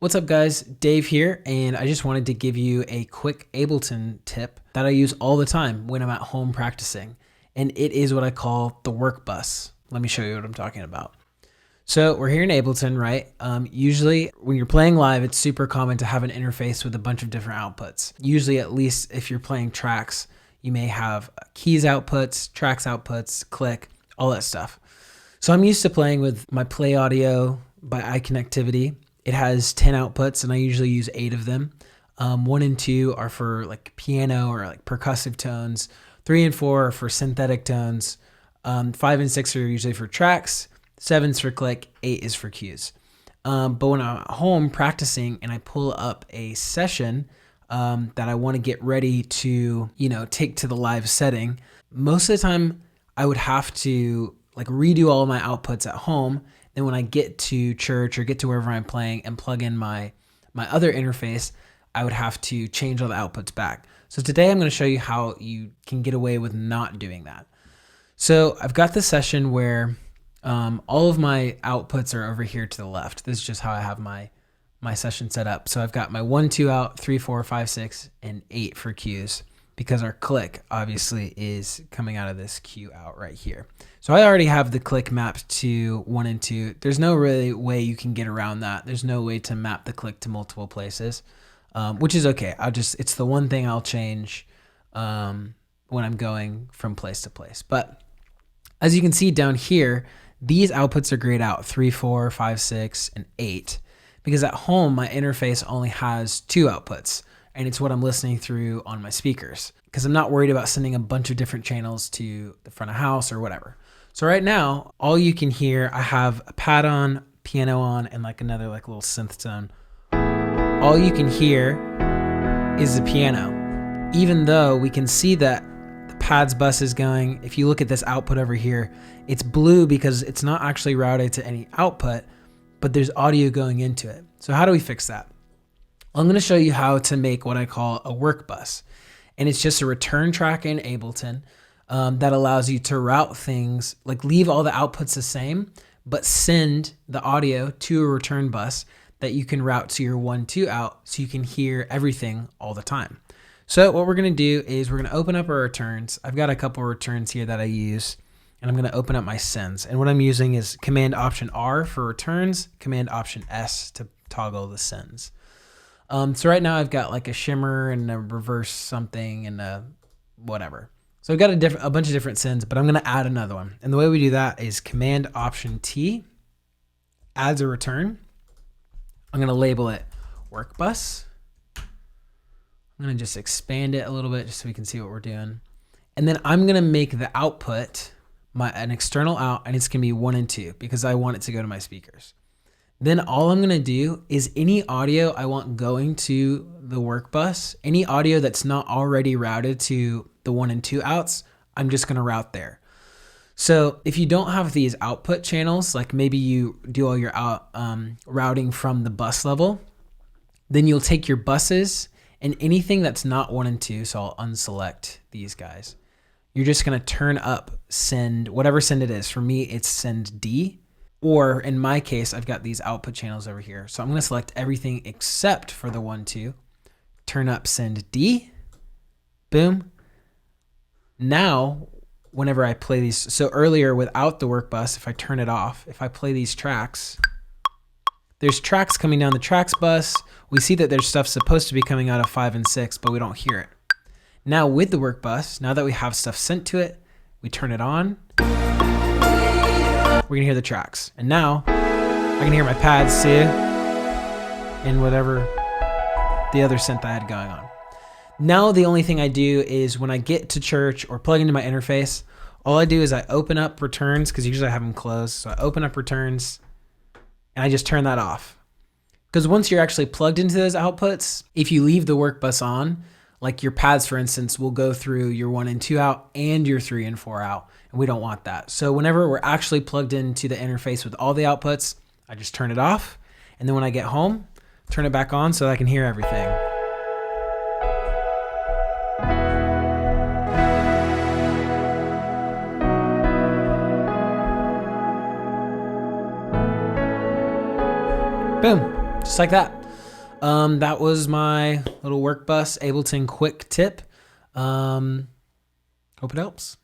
What's up guys, Dave here, and I just wanted to give you a quick Ableton tip that I use all the time when I'm at home practicing, and it is what I call the work bus. Let me show you what I'm talking about. So we're here in Ableton, right? Usually when you're playing live, it's super common to have an interface with a bunch of different outputs. Usually, at least if you're playing tracks, you may have keys outputs, tracks outputs, click, all that stuff. So I'm used to playing with my Play Audio by iConnectivity. It has 10 outputs and I usually use 8 of them. 1 and 2 are for like piano or like percussive tones. 3 and 4 are for synthetic tones. 5 and 6 are usually for tracks. 7's for click, 8 is for cues. But when I'm at home practicing and I pull up a session that I want to get ready to, take to the live setting, most of the time I would have to like redo all of my outputs at home. Then when I get to church or get to wherever I'm playing and plug in my other interface, I would have to change all the outputs back. So today I'm going to show you how you can get away with not doing that. So I've got the session where all of my outputs are over here to the left. This is just how I have my session set up. So I've got my 1, 2 out, 3, 4, 5, 6, and 8 for cues, because our click obviously is coming out of this cue out right here. So I already have the click mapped to 1 and 2. There's no really way you can get around that. There's no way to map the click to multiple places, which is okay. It's the one thing I'll change when I'm going from place to place. But as you can see down here, these outputs are grayed out, 3, 4, 5, 6, and 8, because at home, my interface only has 2 outputs, and it's what I'm listening through on my speakers, because I'm not worried about sending a bunch of different channels to the front of house or whatever. So right now, all you can hear, I have a pad on, piano on, and like another like little synth tone. All you can hear is the piano, even though we can see that the pads bus is going. If you look at this output over here, it's blue because it's not actually routed to any output, but there's audio going into it. So how do we fix that? I'm going to show you how to make what I call a work bus. And it's just a return track in Ableton that allows you to route things, like leave all the outputs the same, but send the audio to a return bus that you can route to your 1, 2 out so you can hear everything all the time. So what we're going to do is we're going to open up our returns. I've got a couple returns here that I use, and I'm going to open up my sends. And what I'm using is Command Option R for returns, Command Option S to toggle the sends. So right now I've got like a shimmer and a reverse something and a whatever. So I've got a bunch of different sends, but I'm going to add another one. And the way we do that is Command Option T adds a return. I'm going to label it work bus. I'm going to just expand it a little bit just so we can see what we're doing. And then I'm going to make the output an external out, and it's going to be 1 and 2 because I want it to go to my speakers. Then all I'm going to do is any audio I want going to the work bus, any audio that's not already routed to the 1 and 2 outs, I'm just going to route there. So if you don't have these output channels, like maybe you do all your routing from the bus level, then you'll take your buses and anything that's not 1 and 2, so I'll unselect these guys. You're just going to turn up send, whatever send it is. For me, it's send D. Or in my case, I've got these output channels over here. So I'm going to select everything except for the 1, 2. Turn up send D. Boom. Now, whenever I play these, so earlier without the work bus, if I turn it off, if I play these tracks, there's tracks coming down the tracks bus. We see that there's stuff supposed to be coming out of 5 and 6, but we don't hear it. Now with the work bus, now that we have stuff sent to it, we turn it on. We're gonna hear the tracks. And now I can hear my pads too, and whatever the other synth I had going on. Now the only thing I do is when I get to church or plug into my interface, all I do is I open up returns, because usually I have them closed. So I open up returns and I just turn that off. Because once you're actually plugged into those outputs, if you leave the work bus on, like your pads, for instance, will go through your 1 and 2 out and your 3 and 4 out. And we don't want that. So whenever we're actually plugged into the interface with all the outputs, I just turn it off. And then when I get home, turn it back on so I can hear everything. Boom, just like that. That was my little work bus Ableton quick tip. Hope it helps.